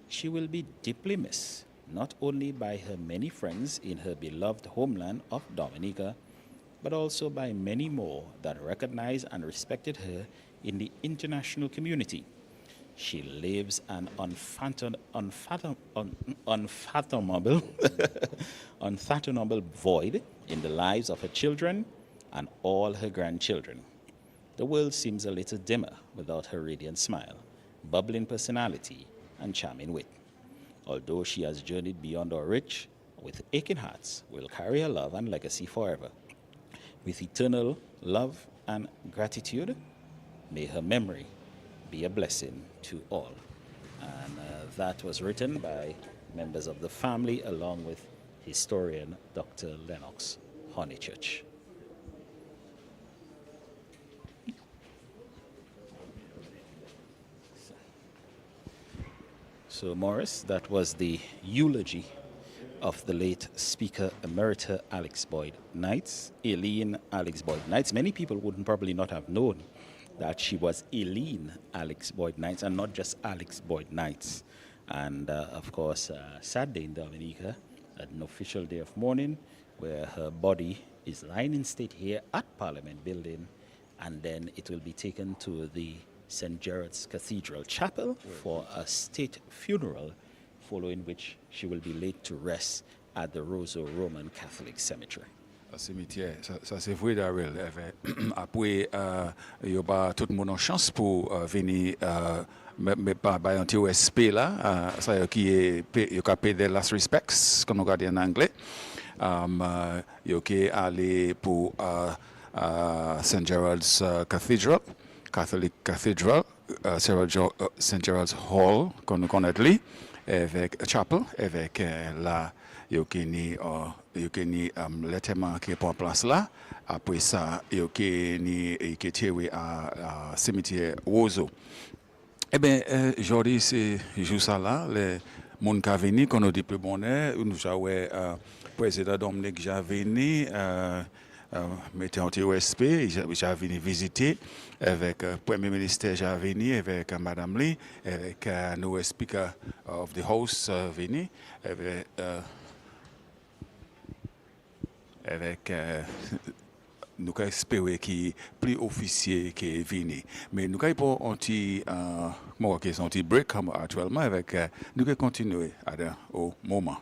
Speaker 2: She will be deeply missed, not only by her many friends in her beloved homeland of Dominica, but also by many more that recognized and respected her in the international community. She lives an unfathomable, unfathomable void in the lives of her children and all her grandchildren. The world seems a little dimmer without her radiant smile, bubbling personality, and charming wit. Although she has journeyed beyond our reach, with aching hearts, we'll carry her love and legacy forever. With eternal love and gratitude, may her memory be a blessing to all. And that was written by members of the family along with historian Dr. Lennox Honeychurch. So Morris, that was the eulogy of the late Speaker Emerita Alix Boyd Knights, Aileen Alix Boyd Knights. Many people wouldn't probably not have known that she was Aileen Alix Boyd Knights and not just Alix Boyd Knights. And of course, sad day in Dominica, an official day of mourning where her body is lying in state here at Parliament Building, and then it will be taken to the St. Gerard's Cathedral Chapel for a state funeral, following which she will be laid to rest at the Roseau Roman Catholic Cemetery.
Speaker 3: Cimetière, ça c'est vrai, Daryl. Après, il y a tout le monde en chance pour venir, mais pas un petit respect là, ça qui est, il y a payer des last respects, comme on regarde en anglais. Il y a aller pour St. Gerard's Cathedral, Catholic Cathedral, St. Gerard's Hall, qu'on connaît lui, avec chapel, avec la il y a lettement qui est en place là. Après ça, il y a tiré à cimetière Roseau. Eh bien, aujourd'hui, c'est juste ça là. Les gens qui viennent, qu'on a dit plus bonheur, nous avons le président Dominique qui est venu, mettez un petit respect, j'ai venu visiter avec le Premier ministre, j'ai venu avec Madame Lee, avec nos speaker of the house venu, avec nous espérons qu'il y ait plus officier qui est venu. Mais nous avons un petit break actuellement avec nous allons continuer au moment.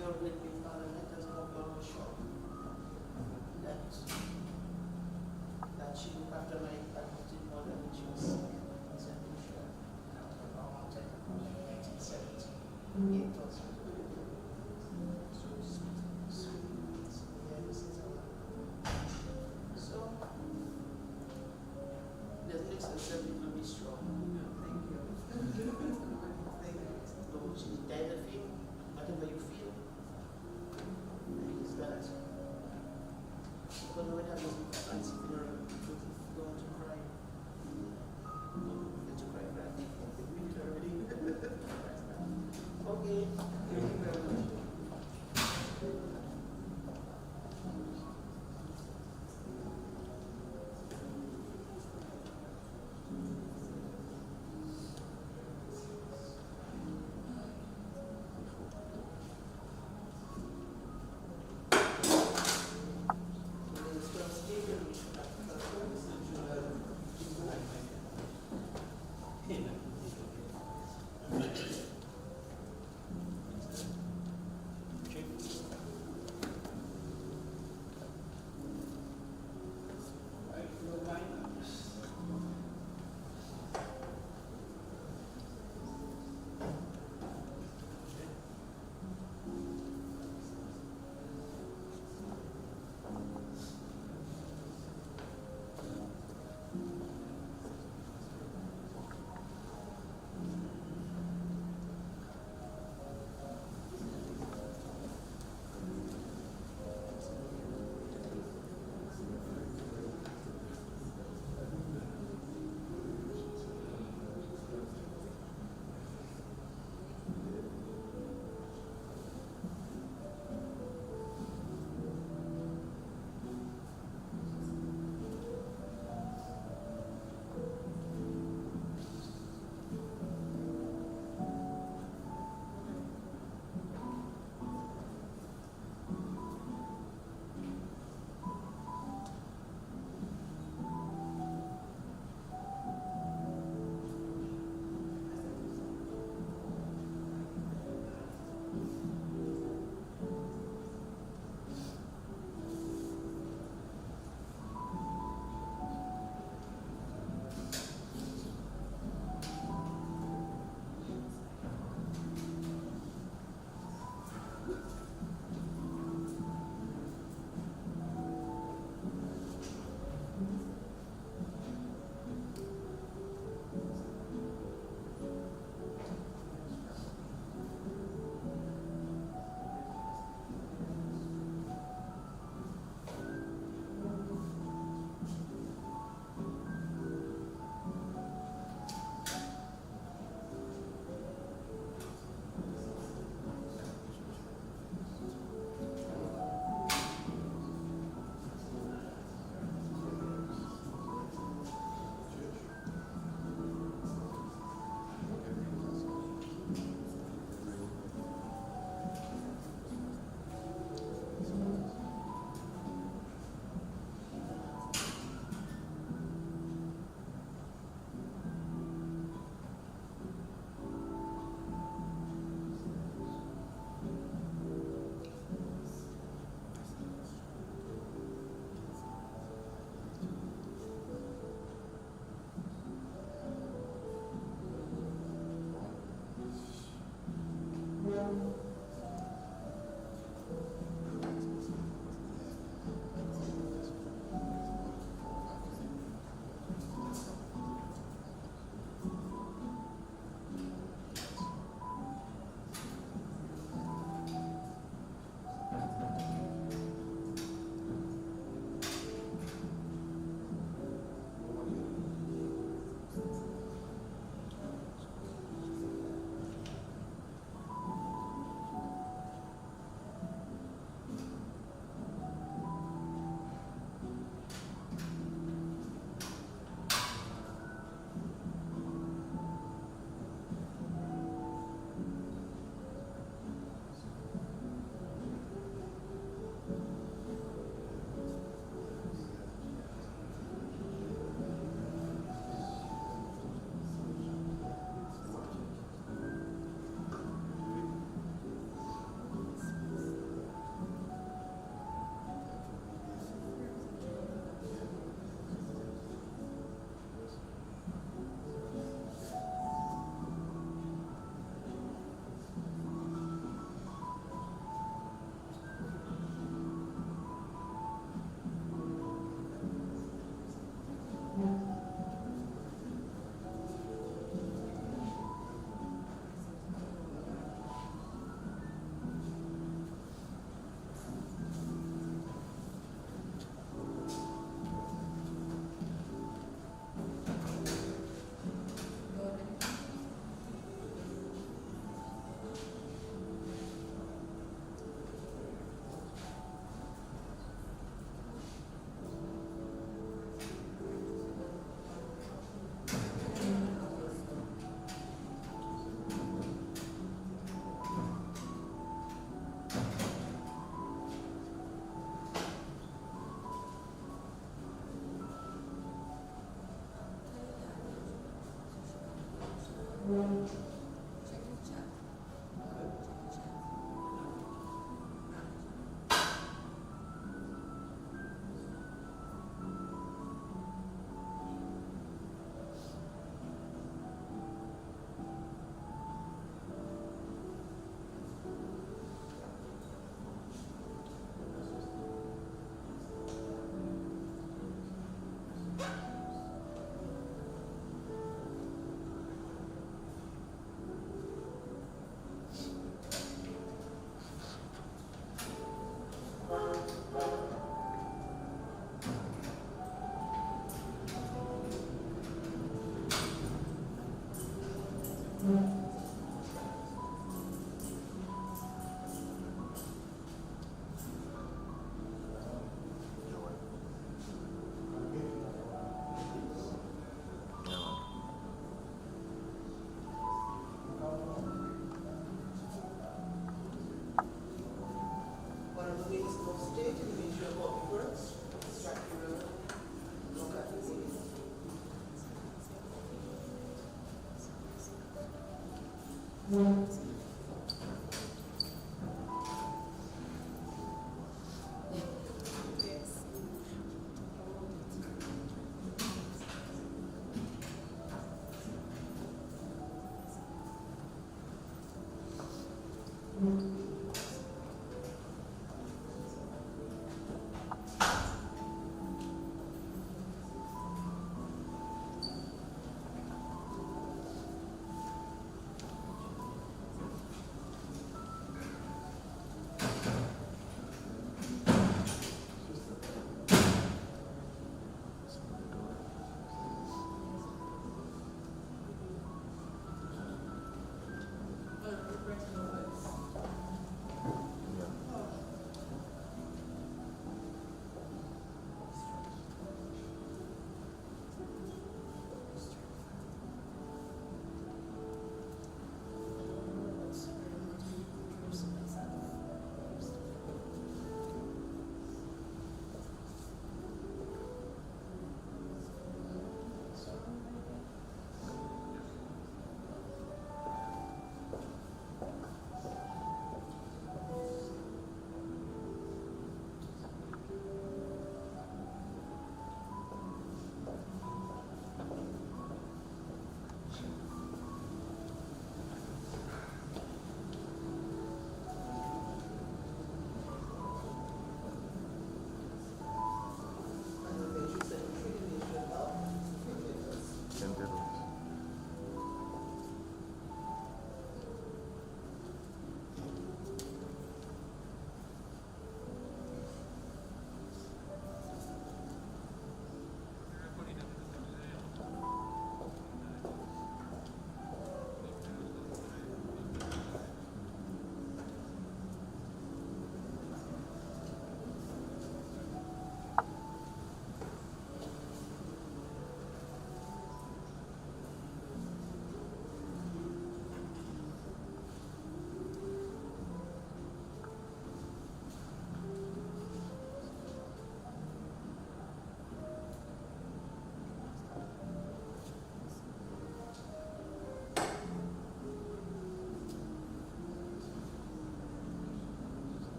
Speaker 4: Your will be Father, let us walk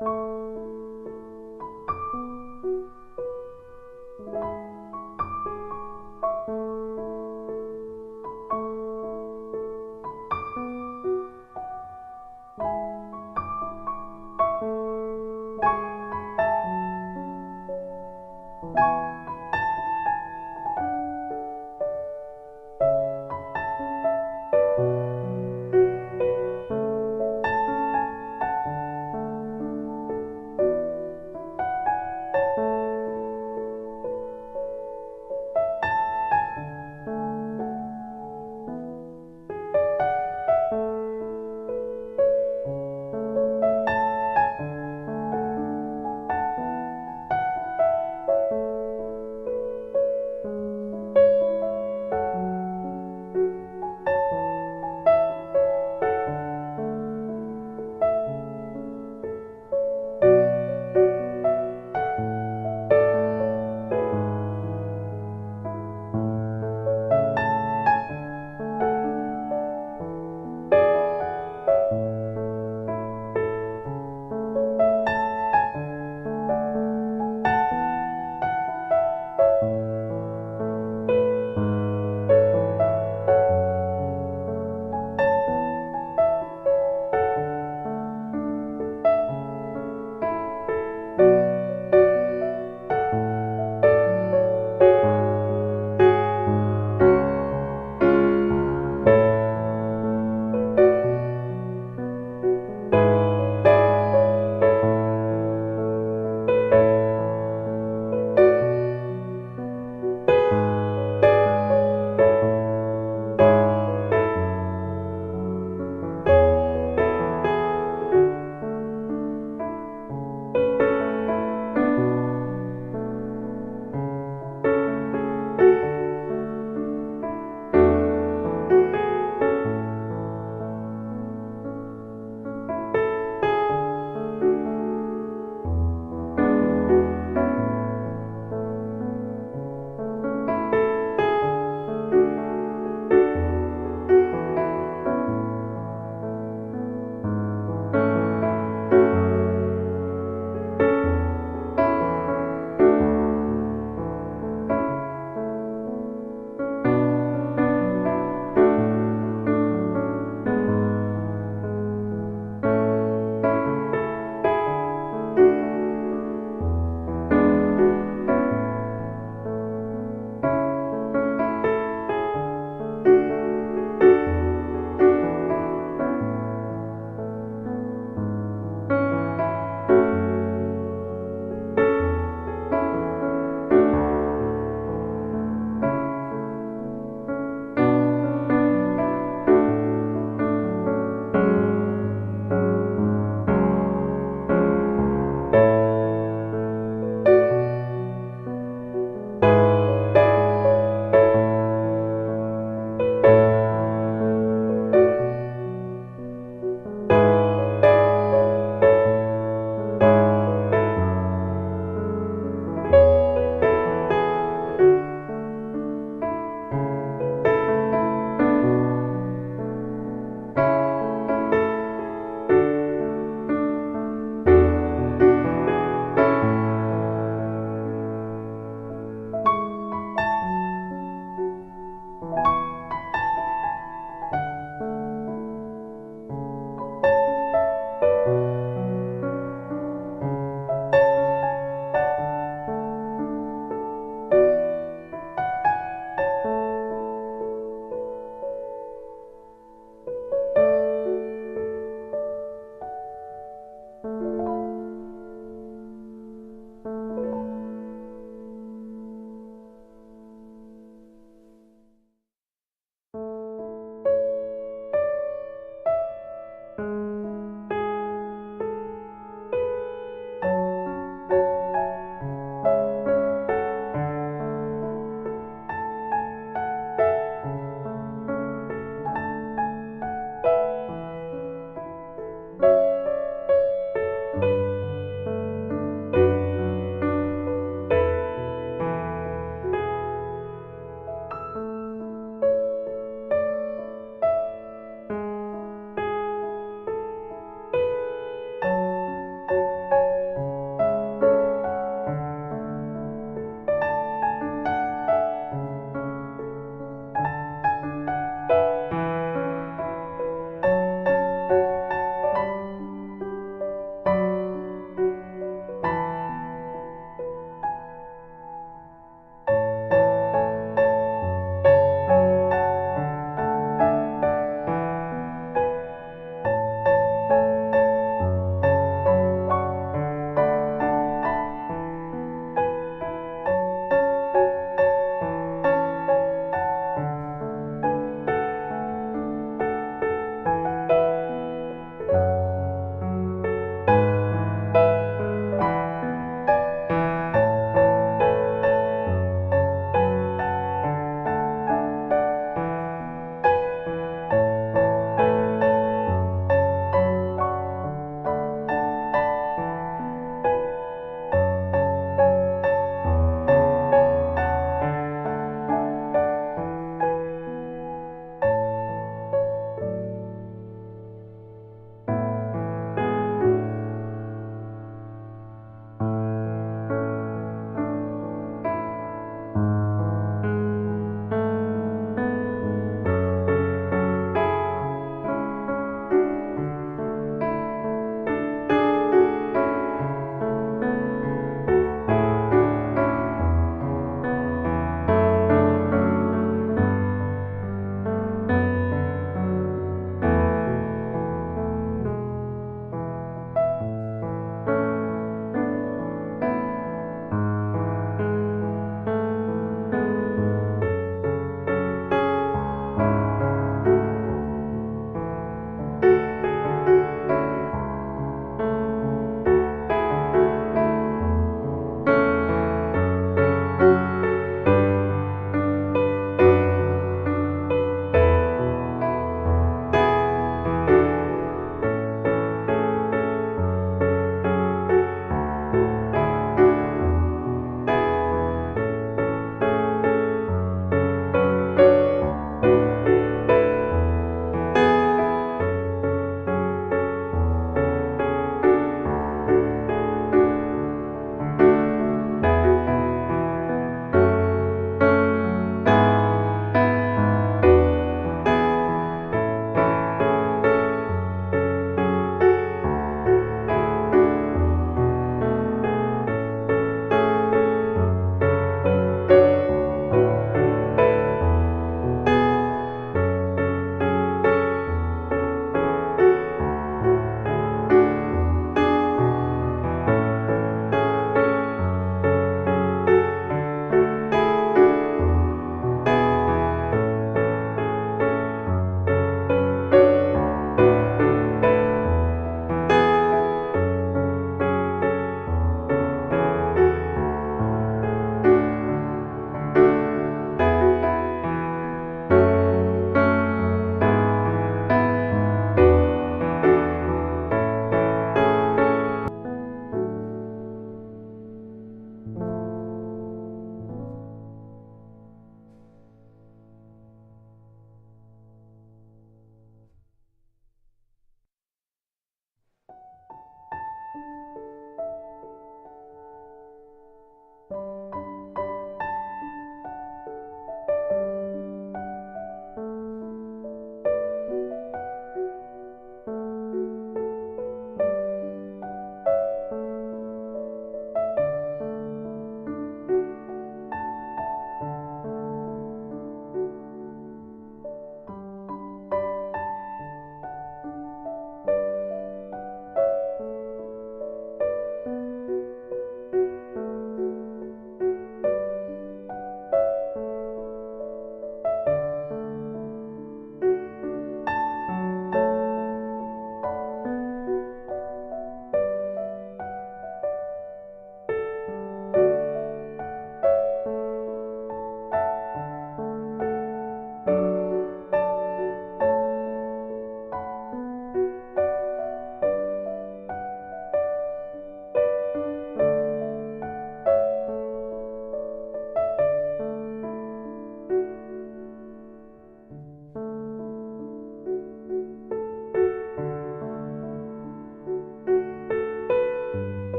Speaker 1: you.